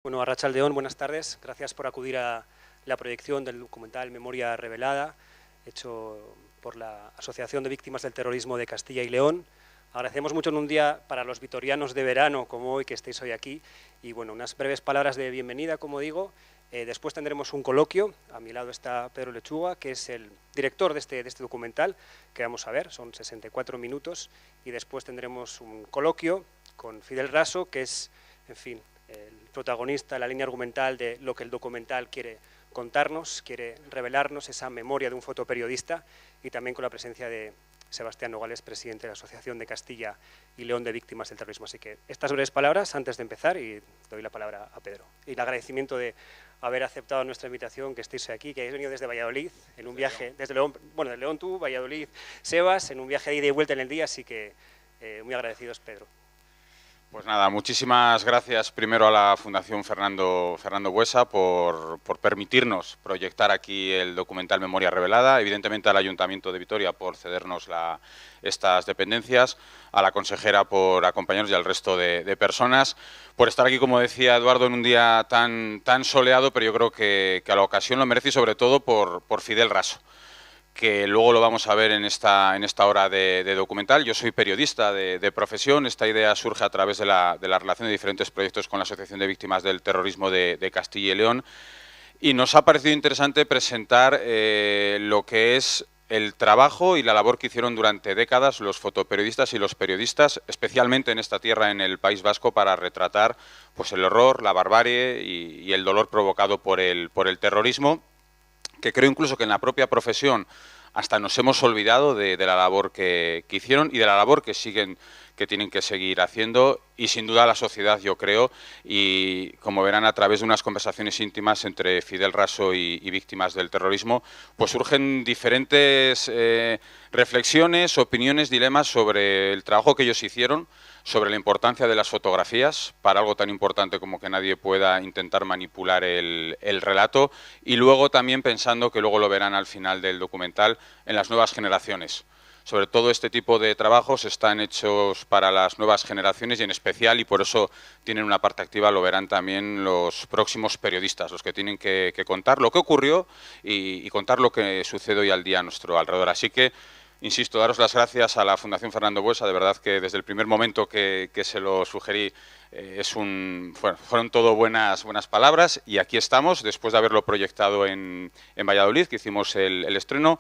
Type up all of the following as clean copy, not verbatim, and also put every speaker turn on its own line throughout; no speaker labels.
Bueno, Arratsaldeon, buenas tardes. Gracias por acudir a la proyección del documental Memoria Revelada, hecho por la Asociación de Víctimas del Terrorismo de Castilla y León. Agradecemos mucho en un día para los vitorianos de verano como hoy que estéis hoy aquí. Y bueno, unas breves palabras de bienvenida, como digo. Después tendremos un coloquio. A mi lado está Pedro Lechuga, que es el director de este documental, que vamos a ver, son 64 minutos. Y después tendremos un coloquio con Fidel Raso, que es, en fin, el protagonista, la línea argumental de lo que el documental quiere contarnos, quiere revelarnos, esa memoria de un fotoperiodista, y también con la presencia de Sebastián Nogales, presidente de la Asociación de Castilla y León de Víctimas del Terrorismo. Así que estas breves palabras antes de empezar, y doy la palabra a Pedro. Y el agradecimiento de haber aceptado nuestra invitación, que estéis aquí, que habéis venido desde Valladolid, en un viaje, desde León, bueno, de León tú, Valladolid, Sebas, en un viaje de ida y vuelta en el día, así que muy agradecidos, Pedro.
Pues nada, muchísimas gracias primero a la Fundación Fernando Buesa por permitirnos proyectar aquí el documental Memoria Revelada, evidentemente al Ayuntamiento de Vitoria por cedernos estas dependencias, a la consejera por acompañarnos y al resto de personas, por estar aquí, como decía Eduardo, en un día tan soleado, pero yo creo que a la ocasión lo merece y sobre todo por Fidel Raso, que luego lo vamos a ver en esta hora de documental. Yo soy periodista de profesión. Esta idea surge a través de la relación de diferentes proyectos con la Asociación de Víctimas del Terrorismo de Castilla y León, y nos ha parecido interesante presentar lo que es el trabajo y la labor que hicieron durante décadas los fotoperiodistas y los periodistas, especialmente en esta tierra, en el País Vasco, para retratar pues, el horror, la barbarie y el dolor provocado por el terrorismo, que creo incluso que en la propia profesión hasta nos hemos olvidado de la labor que hicieron y de la labor que tienen que seguir haciendo, y sin duda la sociedad, yo creo, y como verán a través de unas conversaciones íntimas entre Fidel Raso y víctimas del terrorismo, pues surgen diferentes reflexiones, opiniones, dilemas sobre el trabajo que ellos hicieron, sobre la importancia de las fotografías para algo tan importante como que nadie pueda intentar manipular el relato, y luego también pensando, que luego lo verán al final del documental, en las nuevas generaciones. Sobre todo este tipo de trabajos están hechos para las nuevas generaciones y en especial, y por eso tienen una parte activa, lo verán también los próximos periodistas, los que tienen que contar lo que ocurrió y contar lo que sucede hoy al día a nuestro alrededor. Así que, insisto, daros las gracias a la Fundación Fernando Buesa, de verdad que desde el primer momento que se lo sugerí fueron todo buenas palabras, y aquí estamos, después de haberlo proyectado en Valladolid, que hicimos el estreno.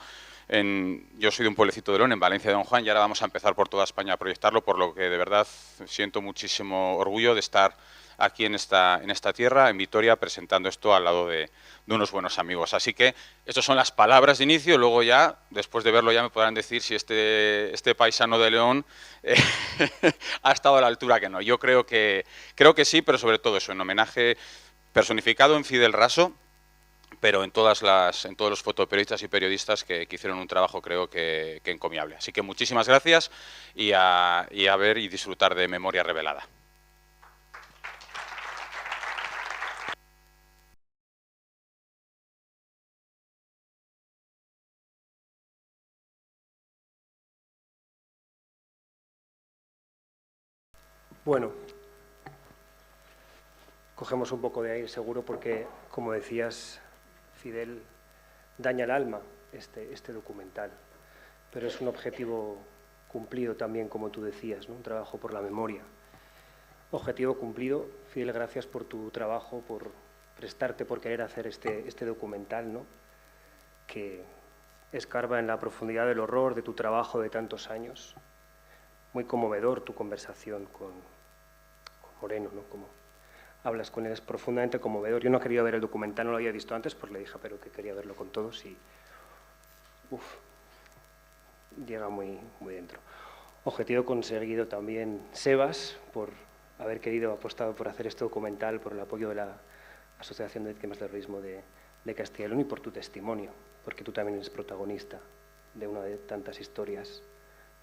Yo soy de un pueblecito de León, en Valencia de Don Juan, y ahora vamos a empezar por toda España a proyectarlo, por lo que de verdad siento muchísimo orgullo de estar aquí en esta tierra, en Vitoria, presentando esto al lado de unos buenos amigos. Así que estas son las palabras de inicio. Luego ya, después de verlo, ya me podrán decir si este paisano de León ha estado a la altura que no. Yo creo que sí, pero sobre todo eso, en homenaje personificado en Fidel Raso, pero en todos los fotoperiodistas y periodistas que hicieron un trabajo, creo que encomiable. Así que muchísimas gracias, y a ver y disfrutar de Memoria Revelada.
Bueno, cogemos un poco de aire seguro porque, como decías, Fidel daña el alma este documental, pero es un objetivo cumplido también, como tú decías, ¿no? Un trabajo por la memoria. Objetivo cumplido. Fidel, gracias por tu trabajo, por prestarte, por querer hacer este documental, ¿no? Que escarba en la profundidad del horror de tu trabajo de tantos años. Muy conmovedor tu conversación con Moreno, ¿no? Como hablas con él, es profundamente conmovedor. Yo no quería ver el documental, no lo había visto antes, pues le dije pero que quería verlo con todos, y llega muy dentro. Objetivo conseguido también, Sebas, por haber querido, apostado por hacer este documental, por el apoyo de la Asociación de Víctimas del Terrorismo de Castilla y León, y por tu testimonio, porque tú también eres protagonista de una de tantas historias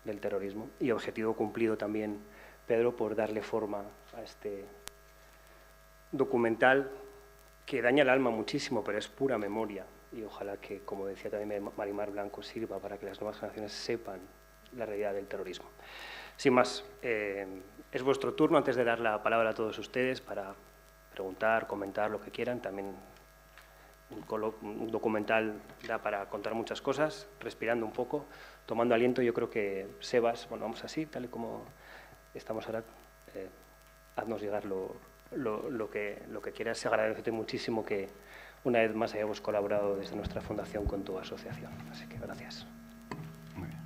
del terrorismo. Y objetivo cumplido también, Pedro, por darle forma a este documental que daña el alma muchísimo, pero es pura memoria, y ojalá que, como decía también Marimar Blanco, sirva para que las nuevas generaciones sepan la realidad del terrorismo. Sin más, es vuestro turno, antes de dar la palabra a todos ustedes, para preguntar, comentar, lo que quieran. También un documental da para contar muchas cosas, respirando un poco, tomando aliento. Yo creo que Sebas, bueno, vamos así, tal y como estamos ahora, haznos llegar lo que quieras. Agradecerte muchísimo que una vez más hayamos colaborado desde nuestra fundación con tu asociación. Así que gracias.
Muy bien.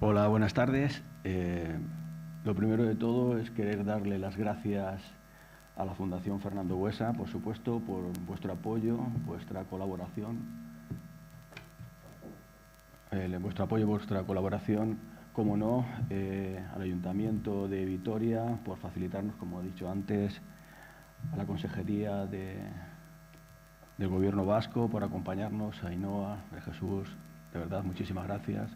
Hola, buenas tardes. Lo primero de todo es querer darle las gracias a la Fundación Fernando Buesa, por supuesto, por vuestro apoyo, vuestra colaboración. Vuestra colaboración, como no, al Ayuntamiento de Vitoria por facilitarnos, como he dicho antes, a la Consejería del Gobierno Vasco por acompañarnos, a Ainhoa, a Jesús, de verdad, muchísimas gracias.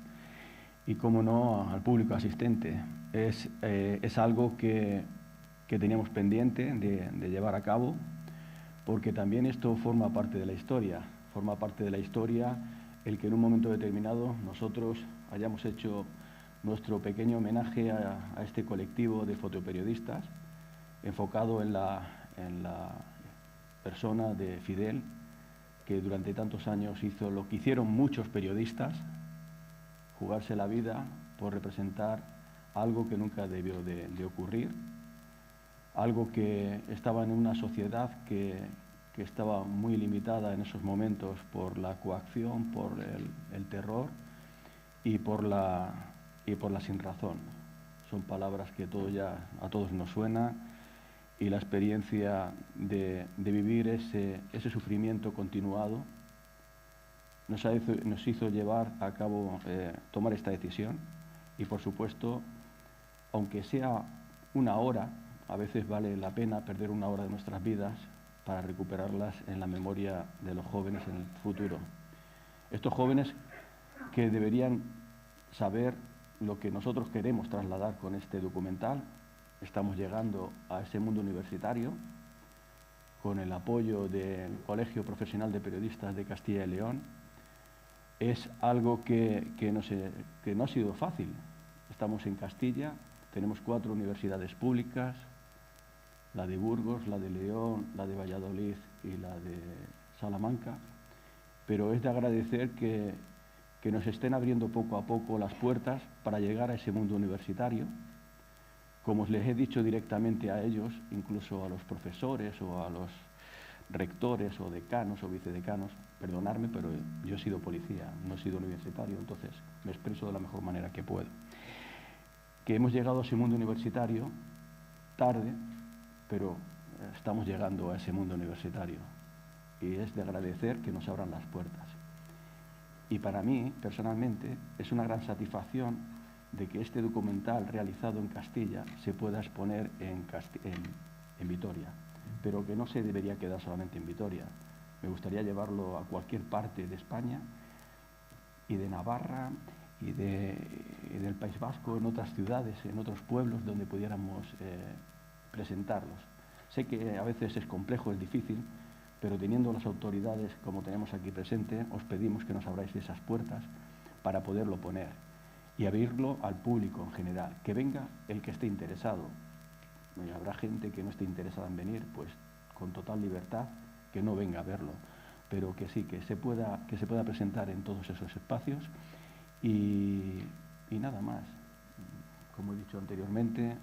Y, como no, al público asistente. Es algo que teníamos pendiente de llevar a cabo, porque también esto forma parte de la historia. Forma parte de la historia el que en un momento determinado nosotros hayamos hecho nuestro pequeño homenaje a este colectivo de fotoperiodistas, enfocado en la persona de Fidel, que durante tantos años hizo lo que hicieron muchos periodistas, jugarse la vida por representar algo que nunca debió de ocurrir, algo que estaba en una sociedad que estaba muy limitada en esos momentos por la coacción, por el terror y por la sinrazón. Son palabras que a todos nos suena, y la experiencia de vivir ese sufrimiento continuado nos hizo llevar a cabo, tomar esta decisión. Y, por supuesto, aunque sea una hora, a veces vale la pena perder una hora de nuestras vidas para recuperarlas en la memoria de los jóvenes en el futuro. Estos jóvenes que deberían saber lo que nosotros queremos trasladar con este documental. Estamos llegando a ese mundo universitario con el apoyo del Colegio Profesional de Periodistas de Castilla y León. Es algo que no ha sido fácil. Estamos en Castilla, tenemos 4 universidades públicas, la de Burgos, la de León, la de Valladolid y la de Salamanca, pero es de agradecer que nos estén abriendo poco a poco las puertas para llegar a ese mundo universitario. Como os les he dicho directamente a ellos, incluso a los profesores o a los rectores o decanos o vicedecanos, perdonadme, pero yo he sido policía, no he sido universitario, entonces me expreso de la mejor manera que puedo. Que hemos llegado a ese mundo universitario tarde, pero estamos llegando a ese mundo universitario, y es de agradecer que nos abran las puertas. Y para mí, personalmente, es una gran satisfacción de que este documental realizado en Castilla se pueda exponer en Vitoria, pero que no se debería quedar solamente en Vitoria. Me gustaría llevarlo a cualquier parte de España y de Navarra y del País Vasco, en otras ciudades, en otros pueblos donde pudiéramos presentarlos. Sé que a veces es complejo, es difícil, pero teniendo las autoridades como tenemos aquí presente, os pedimos que nos abráis esas puertas para poderlo poner y abrirlo al público en general, que venga el que esté interesado. Habrá gente que no esté interesada en venir, pues con total libertad, que no venga a verlo, pero que sí, que se pueda presentar en todos esos espacios. Y nada más. Como he dicho anteriormente,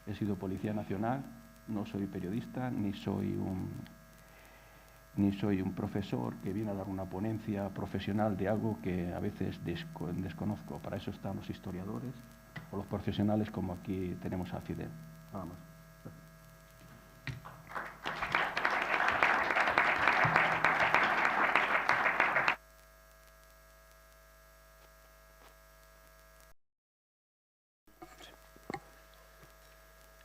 he sido Policía Nacional, no soy periodista, ni soy un profesor que viene a dar una ponencia profesional de algo que a veces desconozco. Para eso están los historiadores o los profesionales, como aquí tenemos a Fidel. Nada más.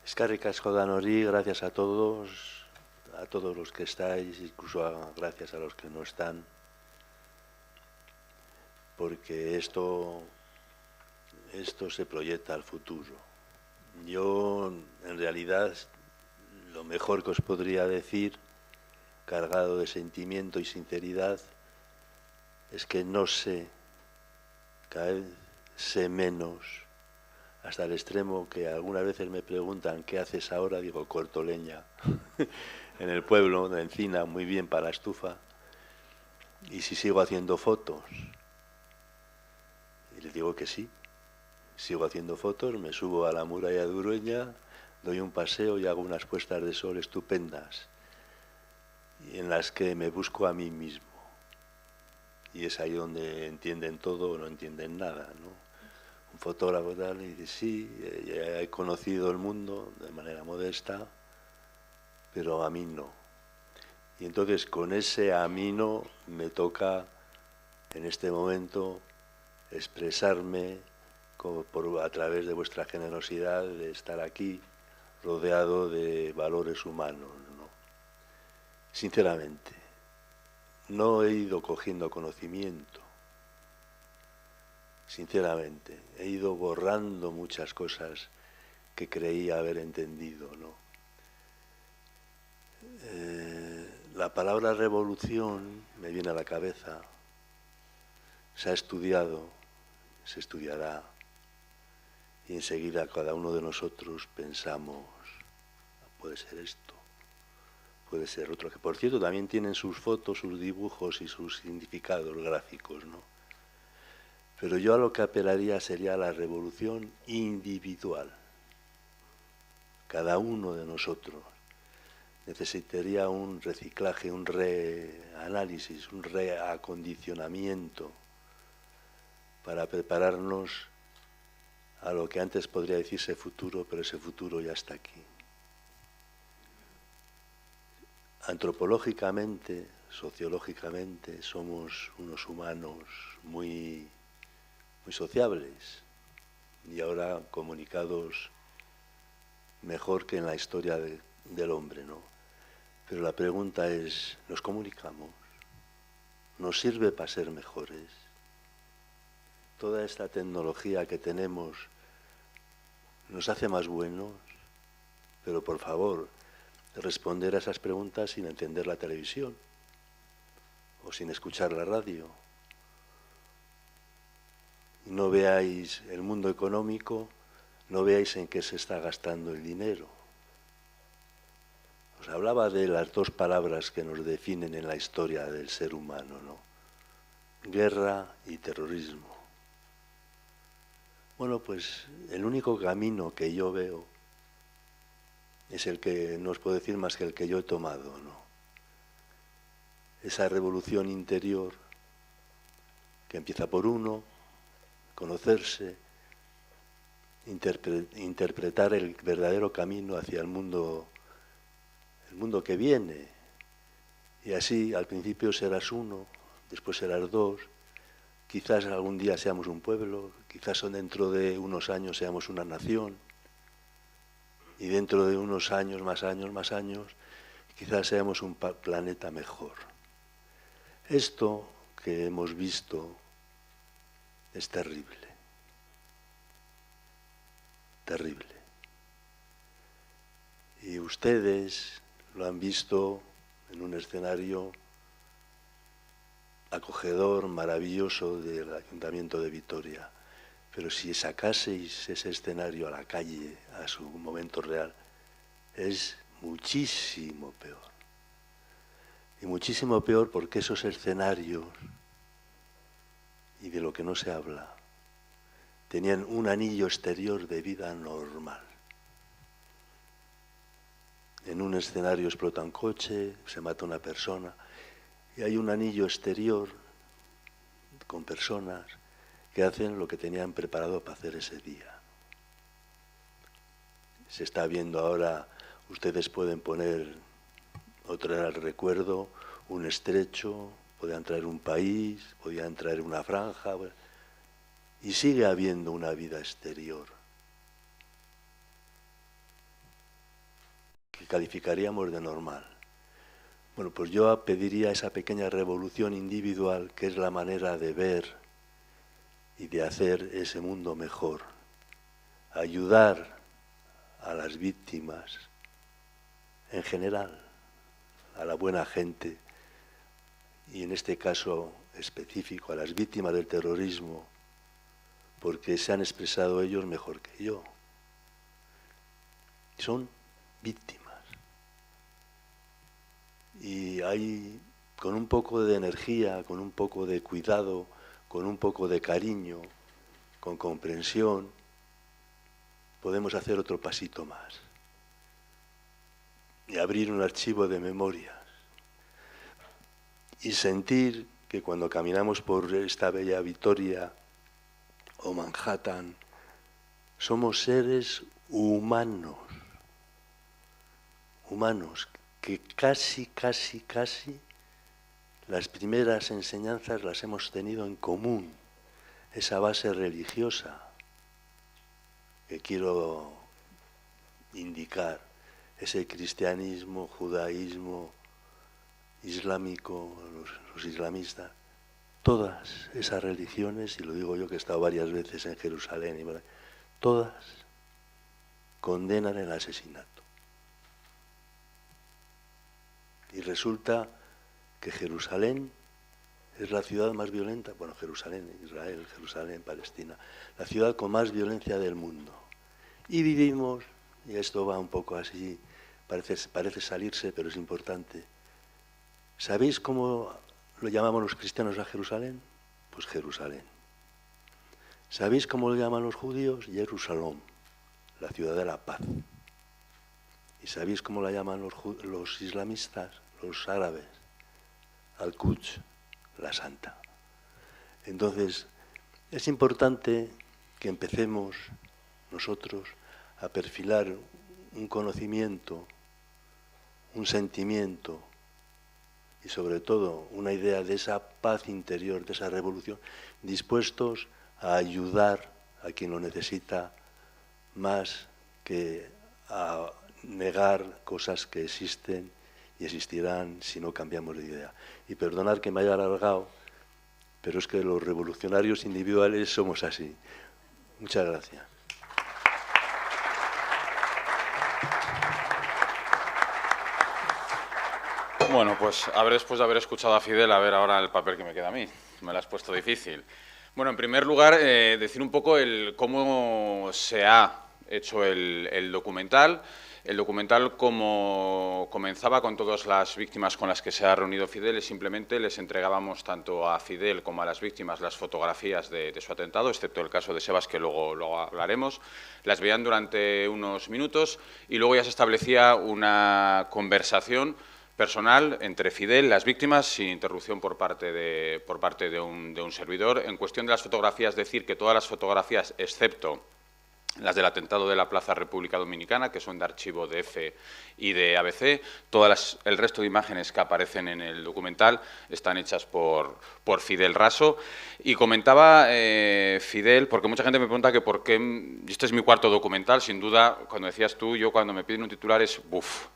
Eskerrik asko danori, gracias a todos los que estáis, incluso gracias a los que no están, porque esto se proyecta al futuro. Yo, en realidad, lo mejor que os podría decir, cargado de sentimiento y sinceridad, es que no sé, cada vez sé menos hasta el extremo que algunas veces me preguntan ¿qué haces ahora? Digo, corto leña en el pueblo de Encina, muy bien para la estufa. Y si sigo haciendo fotos, y les digo que sí, sigo haciendo fotos, me subo a la muralla de Urueña, doy un paseo y hago unas puestas de sol estupendas, y en las que me busco a mí mismo. Y es ahí donde entienden todo o no entienden nada, ¿no? Un fotógrafo tal, y dice, sí, ya he conocido el mundo de manera modesta, pero a mí no. Y entonces con ese a mí no me toca en este momento expresarme a través de vuestra generosidad de estar aquí rodeado de valores humanos, ¿no? Sinceramente, no he ido cogiendo conocimiento. Sinceramente, he ido borrando muchas cosas que creía haber entendido, ¿no? La palabra revolución me viene a la cabeza. Se ha estudiado, se estudiará, y enseguida cada uno de nosotros pensamos, puede ser esto, puede ser otro, que por cierto también tienen sus fotos, sus dibujos y sus significados gráficos, ¿no? Pero yo a lo que apelaría sería a la revolución individual. Cada uno de nosotros necesitaría un reciclaje, un reanálisis, un reacondicionamiento para prepararnos a lo que antes podría decirse futuro, pero ese futuro ya está aquí. Antropológicamente, sociológicamente, somos unos humanos muy sociables y ahora comunicados mejor que en la historia del hombre, ¿no? Pero la pregunta es, ¿nos comunicamos? ¿Nos sirve para ser mejores? Toda esta tecnología que tenemos nos hace más buenos, pero por favor, responder a esas preguntas sin encender la televisión o sin escuchar la radio. No veáis el mundo económico, no veáis en qué se está gastando el dinero. Os hablaba de las dos palabras que nos definen en la historia del ser humano, ¿no? Guerra y terrorismo. Bueno, pues el único camino que yo veo es el que no os puedo decir más que el que yo he tomado, ¿no? Esa revolución interior que empieza por uno, conocerse, interpretar el verdadero camino hacia el mundo que viene. Y así, al principio serás uno, después serás dos, quizás algún día seamos un pueblo, quizás dentro de unos años seamos una nación, y dentro de unos años, quizás seamos un planeta mejor. Esto que hemos visto es terrible. Terrible. Y ustedes lo han visto en un escenario acogedor, maravilloso del Ayuntamiento de Vitoria. Pero si sacaseis ese escenario a la calle, a su momento real, es muchísimo peor. Y muchísimo peor porque esos escenarios, y de lo que no se habla, tenían un anillo exterior de vida normal. En un escenario explota un coche, se mata una persona, y hay un anillo exterior con personas que hacen lo que tenían preparado para hacer ese día. Se está viendo ahora, ustedes pueden poner o traer al recuerdo un estrecho, podían traer un país, podían traer una franja, y sigue habiendo una vida exterior que calificaríamos de normal. Bueno, pues yo pediría esa pequeña revolución individual que es la manera de ver y de hacer ese mundo mejor. Ayudar a las víctimas en general, a la buena gente, y en este caso específico a las víctimas del terrorismo, porque se han expresado ellos mejor que yo. Son víctimas. Y hay, con un poco de energía, con un poco de cuidado, con un poco de cariño, con comprensión, podemos hacer otro pasito más y abrir un archivo de memorias y sentir que cuando caminamos por esta bella Vitoria o Manhattan, somos seres humanos, que casi las primeras enseñanzas las hemos tenido en común, esa base religiosa que quiero indicar, ese cristianismo, judaísmo, islámico, los islamistas, todas esas religiones, y lo digo yo que he estado varias veces en Jerusalén, todas condenan el asesinato. Y resulta que Jerusalén es la ciudad más violenta, bueno, Jerusalén, Israel, Jerusalén, Palestina, la ciudad con más violencia del mundo. Y vivimos, y esto va un poco así, parece salirse, pero es importante. ¿Sabéis cómo lo llamamos los cristianos a Jerusalén? Pues Jerusalén. ¿Sabéis cómo lo llaman los judíos? Jerusalén, la ciudad de la paz. ¿Y sabéis cómo la llaman los islamistas, los árabes? Al-Quds, la santa. Entonces, es importante que empecemos nosotros a perfilar un conocimiento, un sentimiento y sobre todo una idea de esa paz interior, de esa revolución, dispuestos a ayudar a quien lo necesita más que a negar cosas que existen y existirán si no cambiamos de idea. Y perdonad que me haya alargado, pero es que los revolucionarios individuales somos así. Muchas gracias.
Bueno, pues después de haber escuchado a Fidel, a ver ahora el papel que me queda a mí. Me lo has puesto difícil. Bueno, en primer lugar, decir un poco cómo se ha hecho el documental. El documental, como comenzaba con todas las víctimas con las que se ha reunido Fidel, y simplemente les entregábamos tanto a Fidel como a las víctimas las fotografías de su atentado, excepto el caso de Sebas, que luego hablaremos. Las veían durante unos minutos y luego ya se establecía una conversación personal entre Fidel, las víctimas, sin interrupción por parte de un servidor. En cuestión de las fotografías, decir que todas las fotografías, excepto las del atentado de la Plaza República Dominicana, que son de archivo de EFE y de ABC, el resto de imágenes que aparecen en el documental están hechas por Fidel Raso. Y comentaba Fidel, porque mucha gente me pregunta que por qué, este es mi cuarto documental, sin duda, cuando decías tú, yo cuando me piden un titular es ¡buf!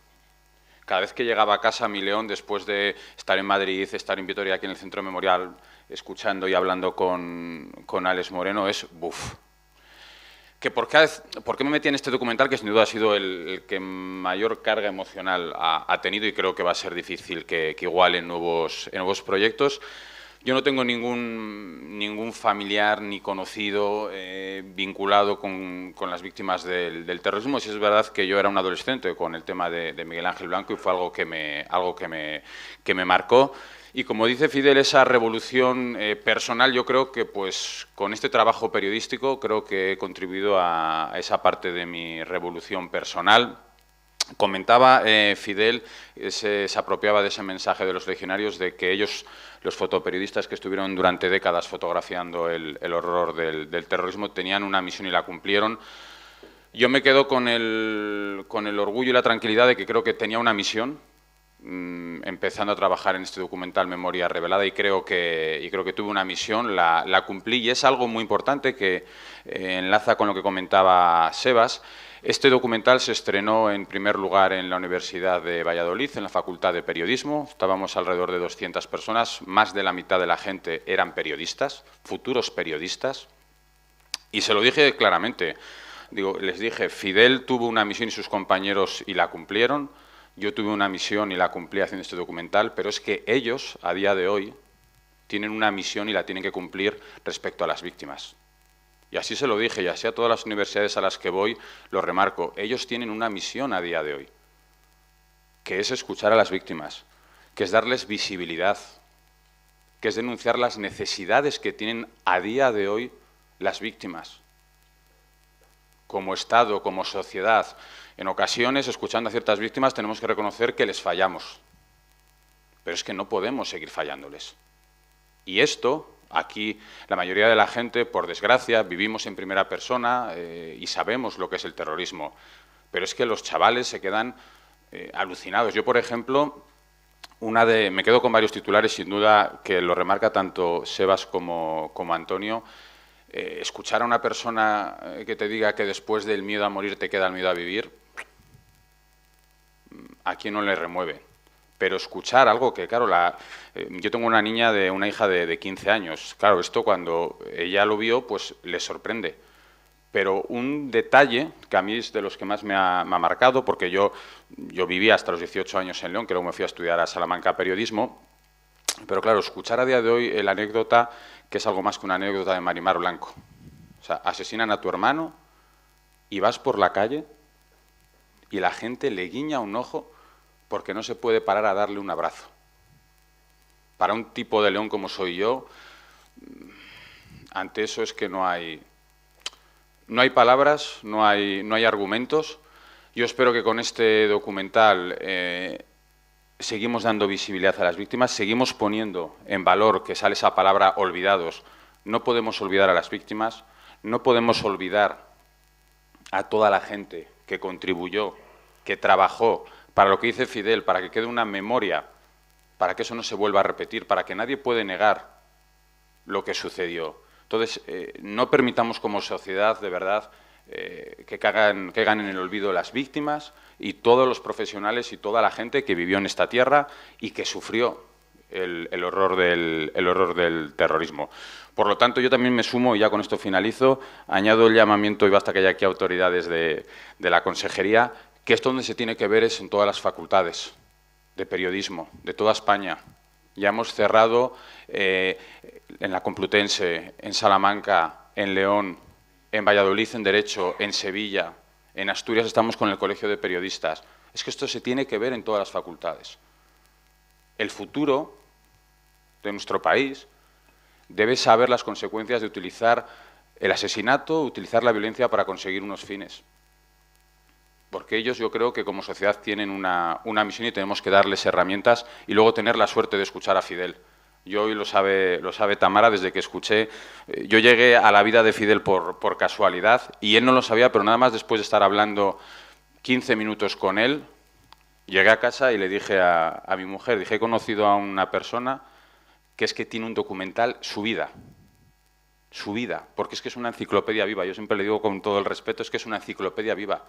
Cada vez que llegaba a casa mi león, después de estar en Madrid, estar en Vitoria, aquí en el Centro Memorial, escuchando y hablando con Alex Moreno, es ¡buf! ¿Por qué me metí en este documental? Que sin duda ha sido el que mayor carga emocional ha tenido y creo que va a ser difícil que iguale en nuevos proyectos. Yo no tengo ningún familiar ni conocido vinculado con las víctimas del terrorismo. Si es verdad que yo era un adolescente con el tema de Miguel Ángel Blanco y fue algo que me marcó. Y como dice Fidel, esa revolución personal, yo creo que pues con este trabajo periodístico creo que he contribuido a esa parte de mi revolución personal. Comentaba Fidel, se apropiaba de ese mensaje de los legionarios de que ellos, los fotoperiodistas que estuvieron durante décadas fotografiando el horror del terrorismo, tenían una misión y la cumplieron. Yo me quedo con el orgullo y la tranquilidad de que creo que tenía una misión, empezando a trabajar en este documental Memoria Revelada, y creo que tuve una misión, la cumplí, y es algo muy importante que enlaza con lo que comentaba Sebas. Este documental se estrenó en primer lugar en la Universidad de Valladolid, en la Facultad de Periodismo. Estábamos alrededor de 200 personas, más de la mitad de la gente eran periodistas, futuros periodistas, y se lo dije claramente. Les dije, Fidel tuvo una misión y sus compañeros y la cumplieron. Yo tuve una misión y la cumplí haciendo este documental, pero es que ellos, a día de hoy, tienen una misión y la tienen que cumplir respecto a las víctimas. Y así se lo dije, y así a todas las universidades a las que voy lo remarco. Ellos tienen una misión a día de hoy, que es escuchar a las víctimas, que es darles visibilidad, que es denunciar las necesidades que tienen a día de hoy las víctimas. Como Estado, como sociedad, en ocasiones, escuchando a ciertas víctimas, tenemos que reconocer que les fallamos. Pero es que no podemos seguir fallándoles. Y esto, aquí, la mayoría de la gente, por desgracia, vivimos en primera persona y sabemos lo que es el terrorismo. Pero es que los chavales se quedan alucinados. Yo, por ejemplo, me quedo con varios titulares, sin duda, que lo remarca tanto Sebas como Antonio. Escuchar a una persona que te diga que después del miedo a morir te queda el miedo a vivir, ¿a quién no le remueve? Pero escuchar algo que, claro, yo tengo una hija de 15 años. Claro, esto cuando ella lo vio, pues le sorprende. Pero un detalle que a mí es de los que más me ha marcado, porque yo viví hasta los 18 años en León, que luego me fui a estudiar a Salamanca periodismo, pero claro, escuchar a día de hoy la anécdota, que es algo más que una anécdota de Marimar Blanco. O sea, asesinan a tu hermano y vas por la calle y la gente le guiña un ojo porque no se puede parar a darle un abrazo. Para un tipo de León como soy yo, ante eso es que no hay palabras, no hay argumentos. Yo espero que con este documental seguimos dando visibilidad a las víctimas, seguimos poniendo en valor, que sale esa palabra, olvidados. No podemos olvidar a las víctimas, no podemos olvidar a toda la gente que contribuyó, que trabajó para lo que dice Fidel, para que quede una memoria, para que eso no se vuelva a repetir, para que nadie pueda negar lo que sucedió. Entonces, no permitamos como sociedad, de verdad, que caigan en el olvido las víctimas y todos los profesionales y toda la gente que vivió en esta tierra y que sufrió el horror del terrorismo. Por lo tanto, yo también me sumo, y ya con esto finalizo, añado el llamamiento, y basta que haya aquí autoridades de la Consejería, que esto donde se tiene que ver es en todas las facultades de periodismo, de toda España. Ya hemos cerrado en la Complutense, en Salamanca, en León, en Valladolid, en Derecho, en Sevilla, en Asturias estamos con el Colegio de Periodistas. Es que esto se tiene que ver en todas las facultades. El futuro de nuestro país debe saber las consecuencias de utilizar el asesinato, utilizar la violencia para conseguir unos fines. Porque ellos, yo creo que como sociedad tienen una misión y tenemos que darles herramientas y luego tener la suerte de escuchar a Fidel. Yo hoy lo sabe Tamara, desde que escuché. Yo llegué a la vida de Fidel por casualidad y él no lo sabía, pero nada más después de estar hablando 15 minutos con él, llegué a casa y le dije a mi mujer, dije, he conocido a una persona que es que tiene un documental, su vida, porque es que es una enciclopedia viva. Yo siempre le digo con todo el respeto, es que es una enciclopedia viva.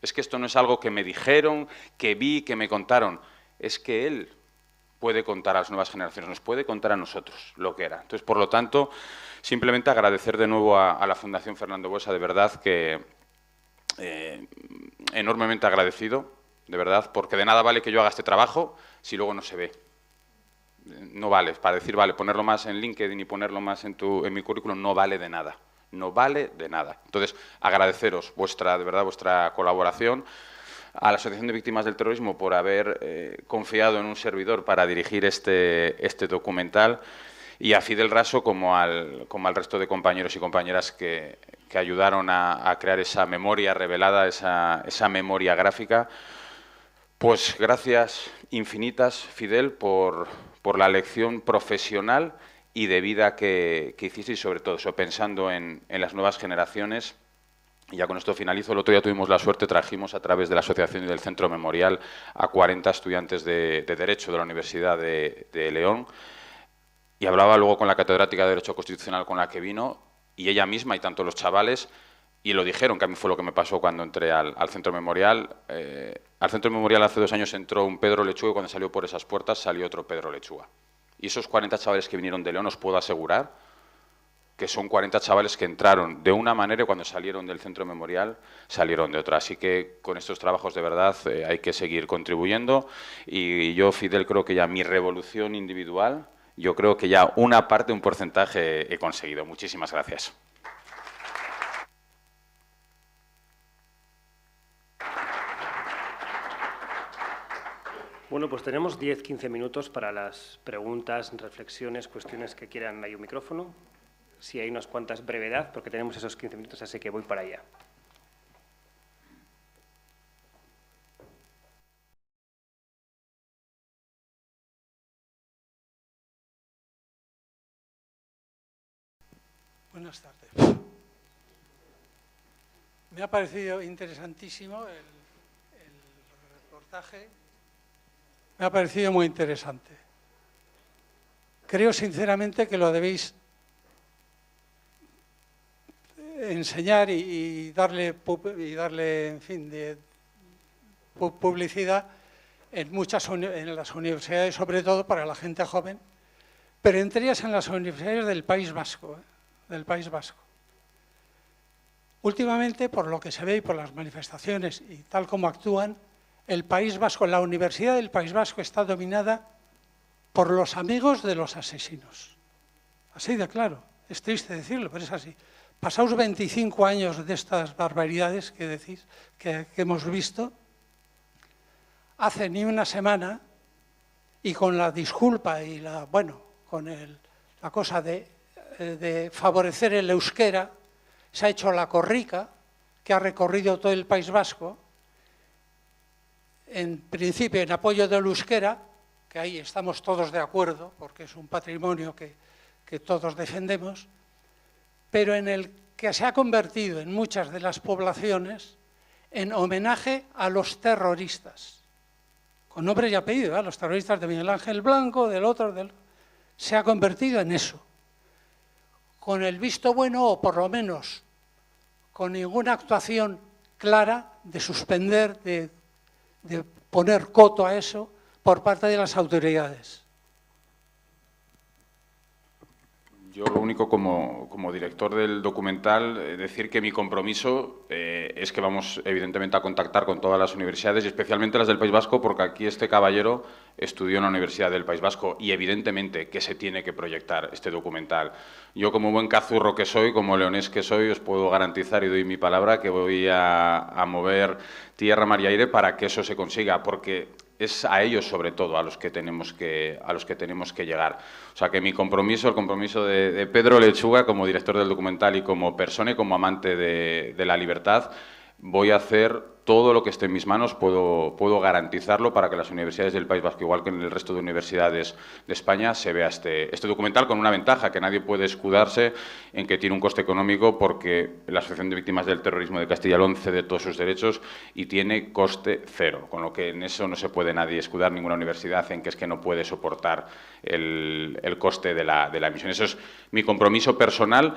Es que esto no es algo que me dijeron, que vi, que me contaron. Es que él puede contar a las nuevas generaciones, nos puede contar a nosotros lo que era. Entonces, por lo tanto, simplemente agradecer de nuevo a la Fundación Fernando Buesa, de verdad que enormemente agradecido, de verdad, porque de nada vale que yo haga este trabajo si luego no se ve. No vale, para decir, vale, ponerlo más en LinkedIn y ponerlo más en mi currículum no vale de nada. No vale de nada. Entonces, agradeceros de verdad, vuestra colaboración, a la Asociación de Víctimas del Terrorismo por haber confiado en un servidor para dirigir este documental, y a Fidel Raso como al resto de compañeros y compañeras que ayudaron a crear esa memoria revelada, esa memoria gráfica. Pues gracias infinitas, Fidel, por la lección profesional y de vida que hiciste, y sobre todo eso, pensando en las nuevas generaciones. Y ya con esto finalizo. El otro día tuvimos la suerte, trajimos a través de la asociación y del Centro Memorial a 40 estudiantes de Derecho de la Universidad de León, y hablaba luego con la catedrática de Derecho Constitucional con la que vino, y ella misma y tanto los chavales, y lo dijeron, que a mí fue lo que me pasó cuando entré al Centro Memorial. Al Centro Memorial hace 2 años entró un Pedro Lechuga y cuando salió por esas puertas salió otro Pedro Lechuga. Y esos 40 chavales que vinieron de León, os puedo asegurar que son 40 chavales que entraron de una manera y cuando salieron del Centro Memorial salieron de otra. Así que con estos trabajos de verdad hay que seguir contribuyendo, y yo, Fidel, creo que ya mi revolución individual, yo creo que ya una parte, un porcentaje he conseguido. Muchísimas gracias.
Bueno, pues tenemos 10-15 minutos para las preguntas, reflexiones, cuestiones que quieran. Hay un micrófono. Sí, hay unas cuantas, brevedad, porque tenemos esos 15 minutos, así que voy para allá.
Buenas tardes. Me ha parecido interesantísimo el reportaje. Me ha parecido muy interesante. Creo sinceramente que lo debéis enseñar y darle, en fin, publicidad en las universidades, sobre todo para la gente joven, pero entre ellas en las universidades del País Vasco, del País Vasco. Últimamente, por lo que se ve y por las manifestaciones y tal como actúan, el País Vasco, la Universidad del País Vasco está dominada por los amigos de los asesinos. Así de claro, es triste decirlo, pero es así. Pasados 25 años de estas barbaridades que decís, que hemos visto, hace ni una semana, y con la disculpa y la cosa de favorecer el euskera, se ha hecho la corrica, que ha recorrido todo el País Vasco, en principio en apoyo del euskera, que ahí estamos todos de acuerdo, porque es un patrimonio que todos defendemos, pero en el que se ha convertido en muchas de las poblaciones en homenaje a los terroristas, con nombre y apellido, a los terroristas de Miguel Ángel Blanco, del otro, se ha convertido en eso, con el visto bueno, o por lo menos con ninguna actuación clara de suspender, de poner coto a eso por parte de las autoridades.
Yo lo único como director del documental, decir que mi compromiso es que vamos evidentemente a contactar con todas las universidades y especialmente las del País Vasco, porque aquí este caballero estudió en la Universidad del País Vasco y evidentemente que se tiene que proyectar este documental. Yo como buen cazurro que soy, como leonés que soy, os puedo garantizar y doy mi palabra que voy a mover tierra, mar y aire para que eso se consiga, porque es a ellos sobre todo a los que tenemos que llegar. O sea que mi compromiso, el compromiso de Pedro Lechuga como director del documental y como persona y como amante de la libertad, voy a hacer todo lo que esté en mis manos, puedo garantizarlo para que las universidades del País Vasco, igual que en el resto de universidades de España, se vea este documental con una ventaja, que nadie puede escudarse en que tiene un coste económico porque la Asociación de Víctimas del Terrorismo de Castilla y León cede todos sus derechos y tiene coste cero, con lo que en eso no se puede nadie escudar, ninguna universidad, en que es que no puede soportar el coste de la emisión. Eso es mi compromiso personal,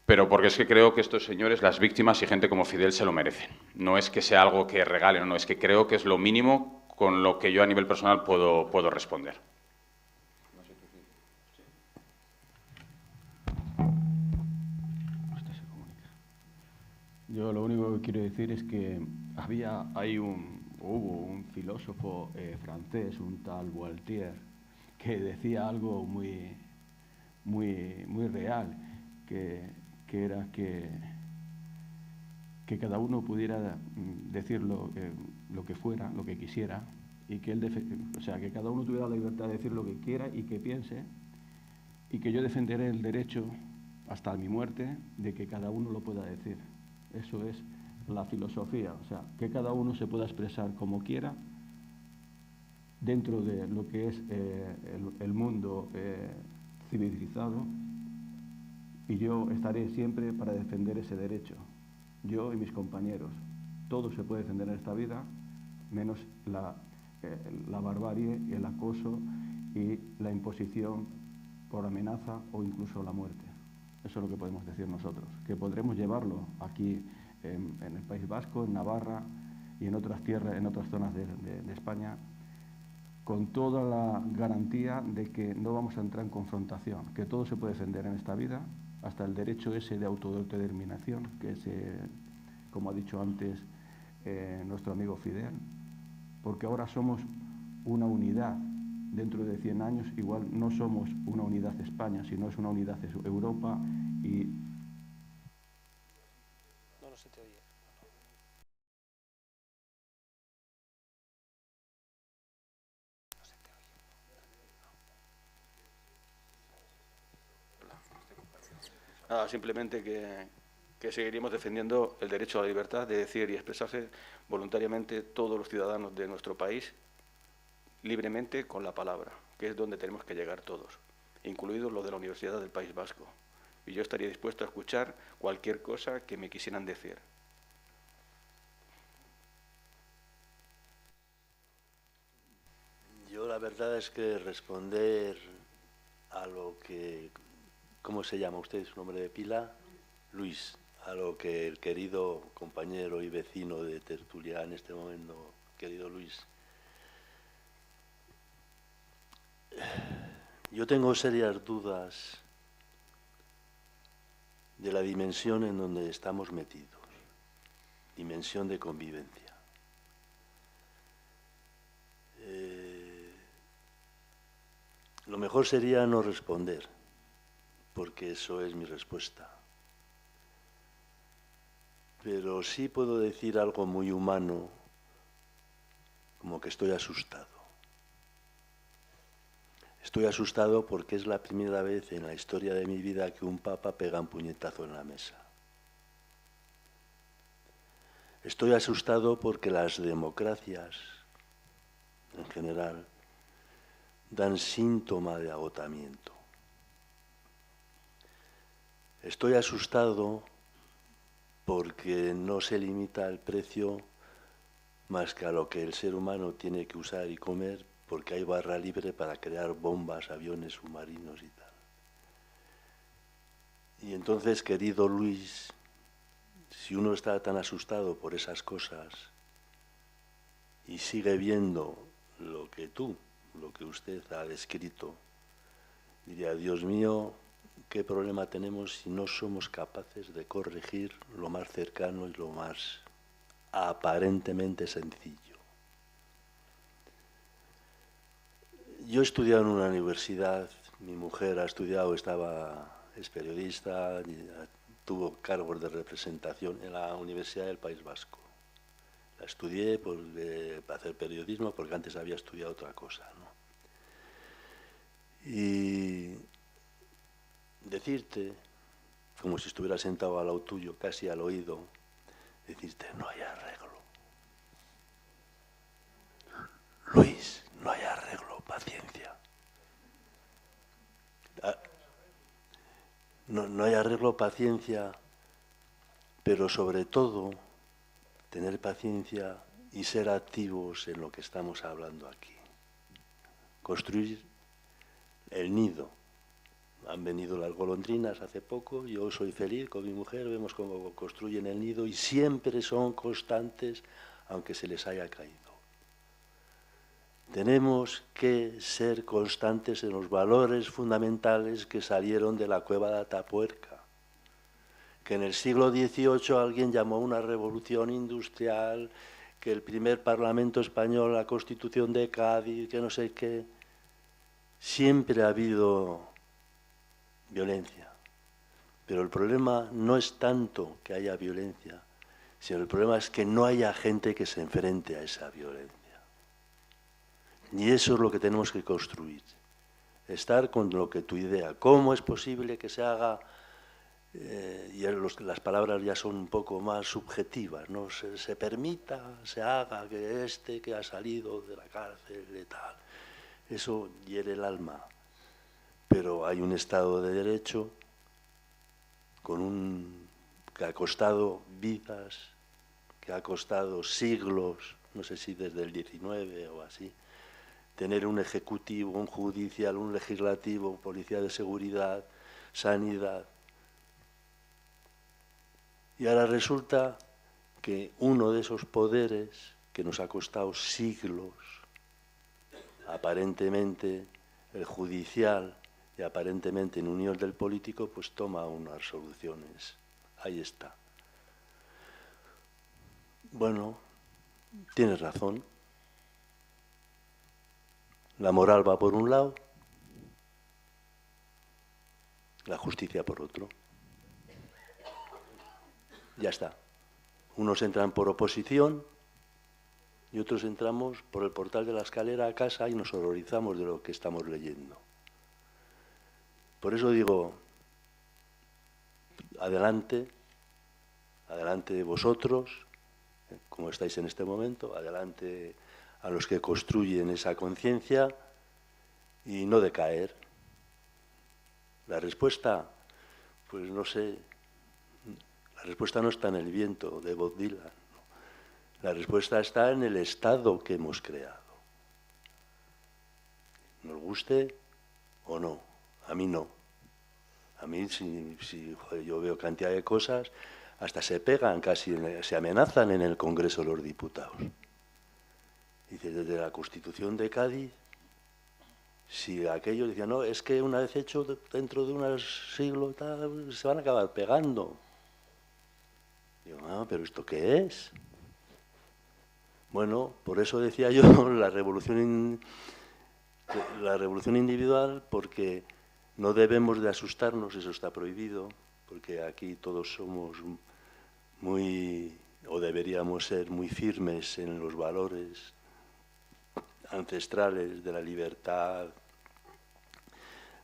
pero porque es que creo que estos señores, las víctimas y gente como Fidel, se lo merecen. No es que sea algo que regalen, no, es que creo que es lo mínimo con lo que yo a nivel personal puedo responder.
Yo lo único que quiero decir es que hubo un filósofo francés, un tal Voltaire, que decía algo muy real, que era que cada uno pudiera decir lo que fuera, lo que quisiera, y que que cada uno tuviera la libertad de decir lo que quiera y que piense, y que yo defenderé el derecho hasta mi muerte de que cada uno lo pueda decir. Eso es la filosofía, o sea, que cada uno se pueda expresar como quiera dentro de lo que es el mundo civilizado, y yo estaré siempre para defender ese derecho, yo y mis compañeros. Todo se puede defender en esta vida, menos la barbarie, el acoso y la imposición por amenaza o incluso la muerte. Eso es lo que podemos decir nosotros, que podremos llevarlo aquí en el País Vasco, en Navarra y en otras tierras, en otras zonas de España, con toda la garantía de que no vamos a entrar en confrontación, que todo se puede defender en esta vida, hasta el derecho ese de autodeterminación, que como ha dicho antes nuestro amigo Fidel, porque ahora somos una unidad. Dentro de 100 años igual no somos una unidad de España, sino es una unidad de Europa y Nada, simplemente que seguiríamos defendiendo el derecho a la libertad de decir y expresarse voluntariamente todos los ciudadanos de nuestro país libremente con la palabra, que es donde tenemos que llegar todos, incluidos los de la Universidad del País Vasco. Y yo estaría dispuesto a escuchar cualquier cosa que me quisieran decir.
Yo la verdad es que responder a lo que... ¿Cómo se llama usted? ¿Su nombre de pila? Luis. A lo que el querido compañero y vecino de tertulia en este momento, querido Luis. Yo tengo serias dudas de la dimensión en donde estamos metidos, dimensión de convivencia. Lo mejor sería no responder, porque eso es mi respuesta. Pero sí puedo decir algo muy humano, como que estoy asustado. Estoy asustado porque es la primera vez en la historia de mi vida que un papa pega un puñetazo en la mesa. Estoy asustado porque las democracias, en general, dan síntoma de agotamiento. Estoy asustado porque no se limita el precio más que a lo que el ser humano tiene que usar y comer, porque hay barra libre para crear bombas, aviones, submarinos y tal. Y entonces, querido Luis, si uno está tan asustado por esas cosas y sigue viendo lo que usted ha descrito, diría, Dios mío, ¿qué problema tenemos si no somos capaces de corregir lo más cercano y lo más aparentemente sencillo? Yo he estudiado en una universidad, mi mujer ha estudiado, es periodista, tuvo cargos de representación en la Universidad del País Vasco. La estudié para hacer periodismo porque antes había estudiado otra cosa, ¿no? Y decirte, como si estuviera sentado al lado tuyo, casi al oído, decirte, no hay arreglo. Luis, no hay arreglo, paciencia. No hay arreglo, paciencia, pero sobre todo tener paciencia y ser activos en lo que estamos hablando aquí. Construir el nido. Han venido las golondrinas hace poco, yo soy feliz con mi mujer, vemos cómo construyen el nido y siempre son constantes, aunque se les haya caído. Tenemos que ser constantes en los valores fundamentales que salieron de la cueva de Atapuerca, que en el siglo XVIII alguien llamó una revolución industrial, que el primer Parlamento español, la Constitución de Cádiz, que no sé qué. Siempre ha habido violencia, pero el problema no es tanto que haya violencia, sino el problema es que no haya gente que se enfrente a esa violencia. Y eso es lo que tenemos que construir, estar con lo que tu idea. ¿Cómo es posible que se haga? Y las palabras ya son un poco más subjetivas, ¿no? Se permita, se haga que ha salido de la cárcel y tal. Eso hiere el alma. Pero hay un Estado de Derecho que ha costado vidas, que ha costado siglos, no sé si desde el 19 o así, tener un ejecutivo, un judicial, un legislativo, policía de seguridad, sanidad. Y ahora resulta que uno de esos poderes que nos ha costado siglos, aparentemente el judicial y aparentemente en unión del político, pues toma unas soluciones. Ahí está. Bueno, tienes razón. La moral va por un lado, la justicia por otro. Ya está. Unos entran por oposición y otros entramos por el portal de la escalera a casa y nos horrorizamos de lo que estamos leyendo. Por eso digo, adelante, adelante vosotros, como estáis en este momento, adelante a los que construyen esa conciencia y no decaer. La respuesta, pues no sé, la respuesta no está en el viento de Bob Dylan, ¿no? La respuesta está en el estado que hemos creado. Nos guste o no, a mí no. A mí, si joder, yo veo cantidad de cosas, hasta se pegan casi, se amenazan en el Congreso los diputados. Dice, desde la Constitución de Cádiz, si aquellos decían, no, es que una vez hecho, dentro de unos siglos, se van a acabar pegando. Digo, ¿pero esto qué es? Bueno, por eso decía yo la revolución individual, porque no debemos de asustarnos, eso está prohibido, porque aquí todos somos muy, o deberíamos ser muy firmes en los valores ancestrales de la libertad,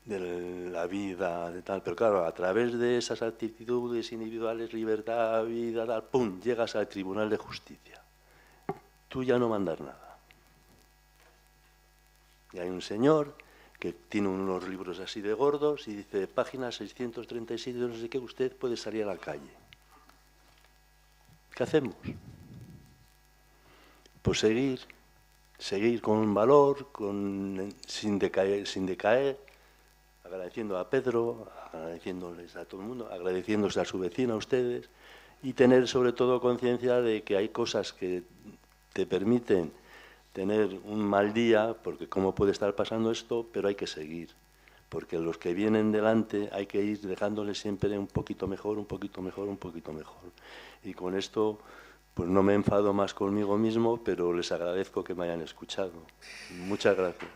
de la vida, de tal. Pero claro, a través de esas actitudes individuales, libertad, vida, tal, ¡pum!, llegas al Tribunal de Justicia. Tú ya no mandas nada. Y hay un señor que tiene unos libros así de gordos y dice, página 637, no sé qué, usted puede salir a la calle. ¿Qué hacemos? Pues seguir con valor, sin decaer, agradeciendo a Pedro, agradeciéndoles a todo el mundo, agradeciéndose a su vecino, a ustedes, y tener sobre todo conciencia de que hay cosas que te permiten tener un mal día, porque cómo puede estar pasando esto, pero hay que seguir, porque los que vienen delante hay que ir dejándoles siempre un poquito mejor, un poquito mejor, un poquito mejor. Y con esto, pues no me enfado más conmigo mismo, pero les agradezco que me hayan escuchado. Muchas gracias.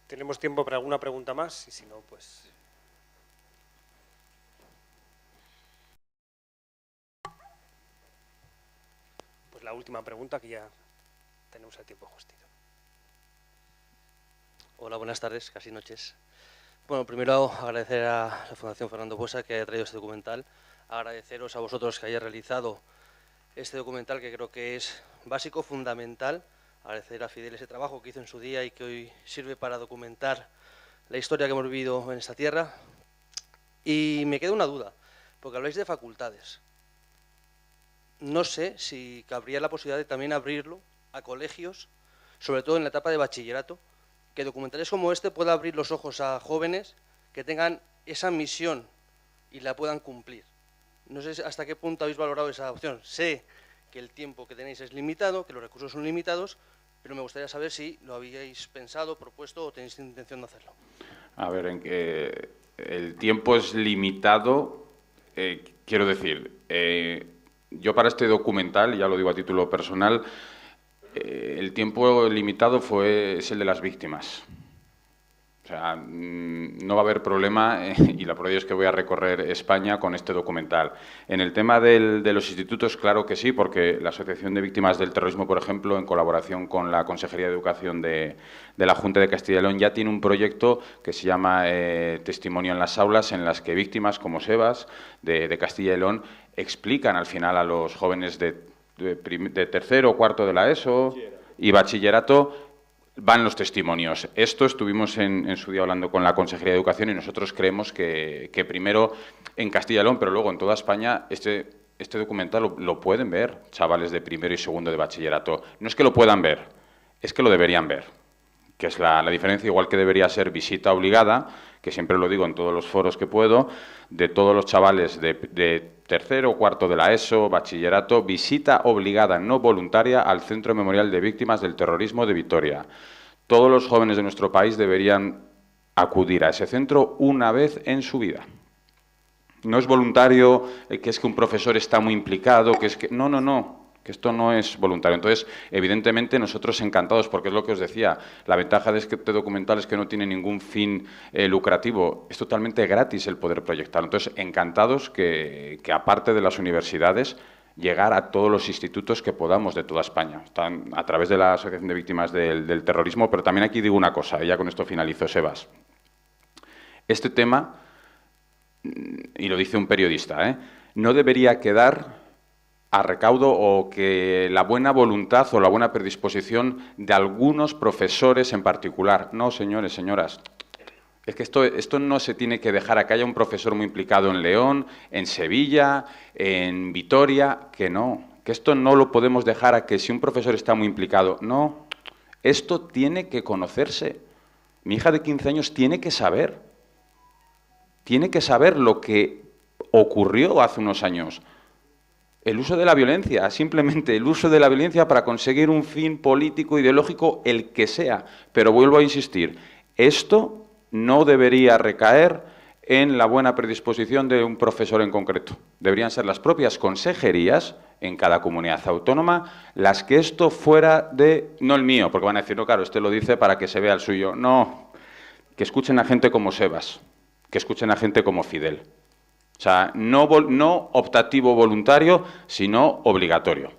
¿Tenemos tiempo para alguna pregunta más? Y si no, pues... Pues la última pregunta, que ya tenemos el tiempo justito.
Hola, buenas tardes, casi noches. Bueno, primero agradecer a la Fundación Fernando Buesa que haya traído este documental, agradeceros a vosotros que hayáis realizado este documental, que creo que es básico, fundamental, agradecer a Fidel ese trabajo que hizo en su día y que hoy sirve para documentar la historia que hemos vivido en esta tierra. Y me queda una duda, porque habláis de facultades. No sé si cabría la posibilidad de también abrirlo a colegios, sobre todo en la etapa de bachillerato, que documentales como este puedan abrir los ojos a jóvenes que tengan esa misión y la puedan cumplir. No sé hasta qué punto habéis valorado esa opción. Sé que el tiempo que tenéis es limitado, que los recursos son limitados, pero me gustaría saber si lo habíais pensado, propuesto o tenéis intención de hacerlo.
A ver, en que el tiempo es limitado, quiero decir, yo para este documental, ya lo digo a título personal, el tiempo limitado es el de las víctimas. O sea, no va a haber problema y la prueba es que voy a recorrer España con este documental. En el tema de los institutos, claro que sí, porque la Asociación de Víctimas del Terrorismo, por ejemplo, en colaboración con la Consejería de Educación de la Junta de Castilla y León, ya tiene un proyecto que se llama Testimonio en las aulas, en las que víctimas como Sebas, de Castilla y León, explican al final a los jóvenes de tercero o cuarto de la ESO y bachillerato, van los testimonios. Esto estuvimos en su día hablando con la Consejería de Educación y nosotros creemos que primero en Castilla y León, pero luego en toda España, este documental lo pueden ver chavales de primero y segundo de bachillerato. No es que lo puedan ver, es que lo deberían ver, que es la diferencia, igual que debería ser visita obligada, que siempre lo digo en todos los foros que puedo, de todos los chavales de tercero o cuarto de la ESO, bachillerato, visita obligada, no voluntaria, al Centro Memorial de Víctimas del Terrorismo de Vitoria. Todos los jóvenes de nuestro país deberían acudir a ese centro una vez en su vida. No es voluntario, que es que un profesor está muy implicado, que es que... No, que esto no es voluntario. Entonces, evidentemente, nosotros encantados, porque es lo que os decía, la ventaja de este documental es que no tiene ningún fin lucrativo, es totalmente gratis el poder proyectarlo. Entonces, encantados que aparte de las universidades, llegar a todos los institutos que podamos de toda España, a través de la Asociación de Víctimas del Terrorismo, pero también aquí digo una cosa, y ya con esto finalizo, Sebas. Este tema, y lo dice un periodista, no debería quedar a recaudo o que la buena voluntad o la buena predisposición de algunos profesores en particular. No, señores, señoras. Es que esto no se tiene que dejar a que haya un profesor muy implicado en León, en Sevilla, en Vitoria, que no. Que esto no lo podemos dejar a que si un profesor está muy implicado. No, esto tiene que conocerse. Mi hija de 15 años tiene que saber. Tiene que saber lo que ocurrió hace unos años. El uso de la violencia, simplemente el uso de la violencia para conseguir un fin político, ideológico, el que sea. Pero vuelvo a insistir, esto no debería recaer en la buena predisposición de un profesor en concreto. Deberían ser las propias consejerías en cada comunidad autónoma las que esto fuera de... No el mío, porque van a decir, no, claro, este lo dice para que se vea el suyo. No, que escuchen a gente como Sebas, que escuchen a gente como Fidel. O sea, no optativo voluntario, sino obligatorio.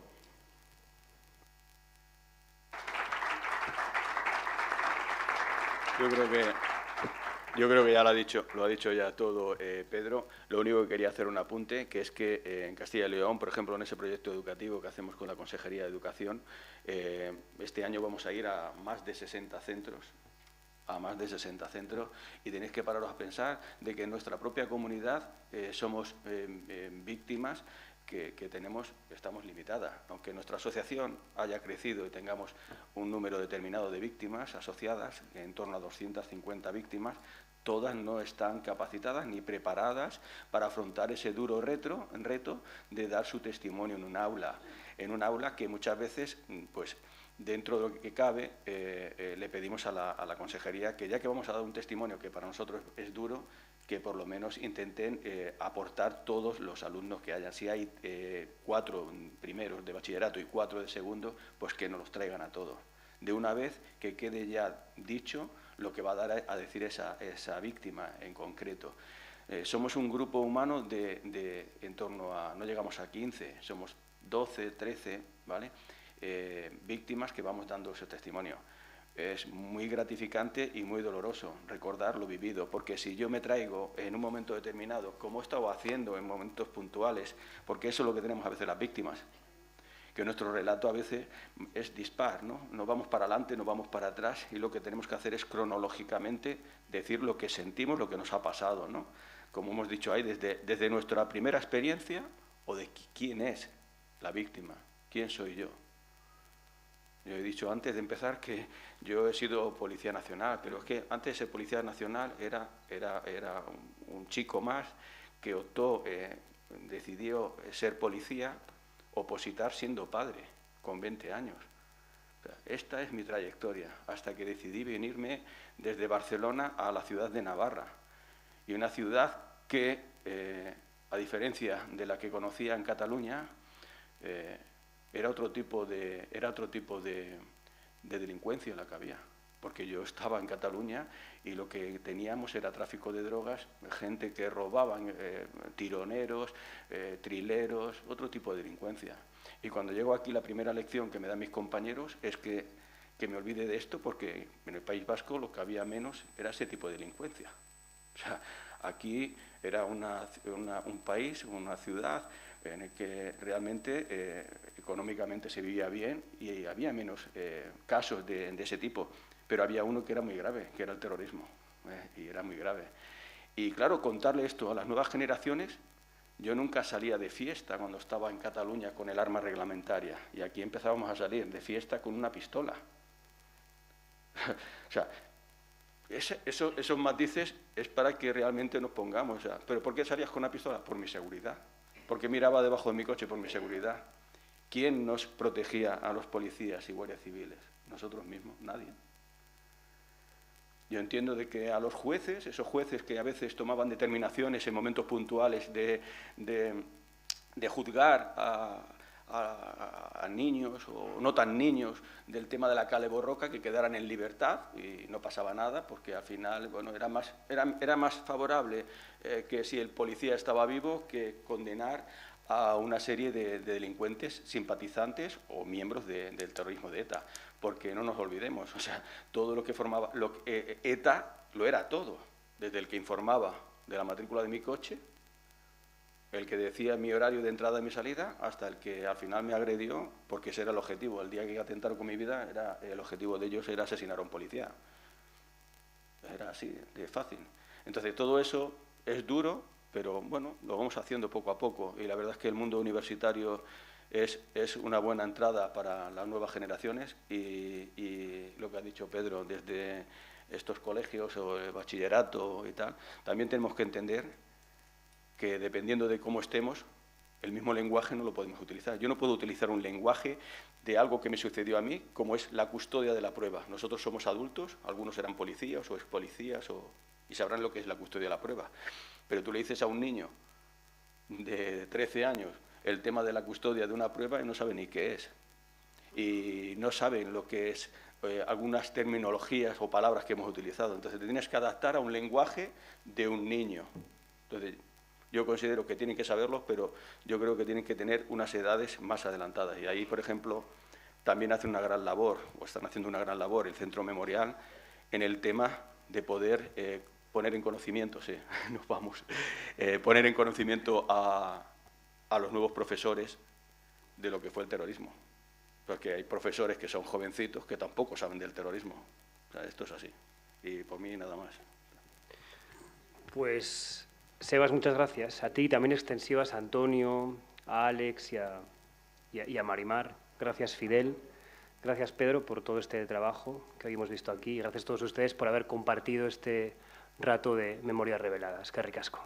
Yo creo que ya lo ha dicho ya todo Pedro. Lo único que quería hacer un apunte, que es que en Castilla y León, por ejemplo, en ese proyecto educativo que hacemos con la Consejería de Educación, este año vamos a ir a más de 60 centros. Y tenéis que pararos a pensar de que en nuestra propia comunidad somos víctimas que estamos limitadas. Aunque nuestra asociación haya crecido y tengamos un número determinado de víctimas asociadas, en torno a 250 víctimas, todas no están capacitadas ni preparadas para afrontar ese duro reto de dar su testimonio en un aula que muchas veces, pues, dentro de lo que cabe, le pedimos a la consejería que, ya que vamos a dar un testimonio que para nosotros es duro, que por lo menos intenten aportar todos los alumnos que hayan. Si hay 4 primeros de bachillerato y 4 de segundo, pues que nos los traigan a todos. De una vez que quede ya dicho lo que va a dar a decir esa víctima en concreto. Somos un grupo humano de en torno a, no llegamos a 15, somos 12, 13, ¿vale? Víctimas que vamos dando ese testimonio. Es muy gratificante y muy doloroso recordar lo vivido, porque si yo me traigo en un momento determinado, como he estado haciendo en momentos puntuales, porque eso es lo que tenemos a veces las víctimas, que nuestro relato a veces es dispar, ¿no? Nos vamos para adelante, nos vamos para atrás, y lo que tenemos que hacer es cronológicamente decir lo que sentimos, lo que nos ha pasado, ¿no? Como hemos dicho ahí, desde nuestra primera experiencia, o de quién es la víctima, quién soy yo. Yo he dicho antes de empezar que yo he sido policía nacional, pero es que antes de ser policía nacional era un chico más que optó, decidió ser policía, opositar siendo padre, con 20 años. O sea, esta es mi trayectoria, hasta que decidí venirme desde Barcelona a la ciudad de Navarra. Y una ciudad que, a diferencia de la que conocía en Cataluña, era otro tipo de delincuencia la que había, porque yo estaba en Cataluña y lo que teníamos era tráfico de drogas, gente que robaban, tironeros, trileros, otro tipo de delincuencia. Y cuando llego aquí, la primera lección que me dan mis compañeros es que me olvide de esto, porque en el País Vasco lo que había menos era ese tipo de delincuencia. O sea, aquí era un país, una ciudad en el que realmente económicamente se vivía bien y había menos casos de ese tipo, pero había uno que era muy grave, que era el terrorismo, y era muy grave. Y claro, contarle esto a las nuevas generaciones, yo nunca salía de fiesta cuando estaba en Cataluña con el arma reglamentaria, y aquí empezábamos a salir de fiesta con una pistola. O sea, esos matices es para que realmente nos pongamos. O sea, ¿pero por qué salías con una pistola? Por mi seguridad. Porque miraba debajo de mi coche por mi seguridad. ¿Quién nos protegía a los policías y guardias civiles? Nosotros mismos, nadie. Yo entiendo de que a los jueces, esos jueces que a veces tomaban determinaciones en momentos puntuales de juzgar a niños o no tan niños del tema de la Kale Borroka, que quedaran en libertad y no pasaba nada, porque al final, bueno, era más favorable que si el policía estaba vivo que condenar a una serie de delincuentes simpatizantes o miembros del terrorismo de ETA, porque no nos olvidemos, o sea, todo lo que formaba, ETA lo era todo, desde el que informaba de la matrícula de mi coche, el que decía mi horario de entrada y mi salida, hasta el que al final me agredió, porque ese era el objetivo. El día que atentaron con mi vida, el objetivo de ellos era asesinar a un policía. Era así, de fácil. Entonces, todo eso es duro, pero bueno, lo vamos haciendo poco a poco. Y la verdad es que el mundo universitario es una buena entrada para las nuevas generaciones y lo que ha dicho Pedro, desde estos colegios o el bachillerato y tal, también tenemos que entender que dependiendo de cómo estemos, el mismo lenguaje no lo podemos utilizar. Yo no puedo utilizar un lenguaje de algo que me sucedió a mí, como es la custodia de la prueba. Nosotros somos adultos, algunos serán policías o expolicías y sabrán lo que es la custodia de la prueba. Pero tú le dices a un niño de 13 años el tema de la custodia de una prueba y no sabe ni qué es. Y no saben lo que es algunas terminologías o palabras que hemos utilizado. Entonces te tienes que adaptar a un lenguaje de un niño. Entonces, yo considero que tienen que saberlo, pero yo creo que tienen que tener unas edades más adelantadas. Y ahí, por ejemplo, también hacen una gran labor, o están haciendo una gran labor, el Centro Memorial, en el tema de poder poner en conocimiento, poner en conocimiento a los nuevos profesores de lo que fue el terrorismo. Porque hay profesores que son jovencitos que tampoco saben del terrorismo. O sea, esto es así. Y por mí nada más.
Pues, Sebas, muchas gracias. A ti también extensivas, a Antonio, a Alex y a Marimar. Gracias, Fidel. Gracias, Pedro, por todo este trabajo que hoy hemos visto aquí. Gracias a todos ustedes por haber compartido este rato de Memorias Reveladas. Eskerrik asko.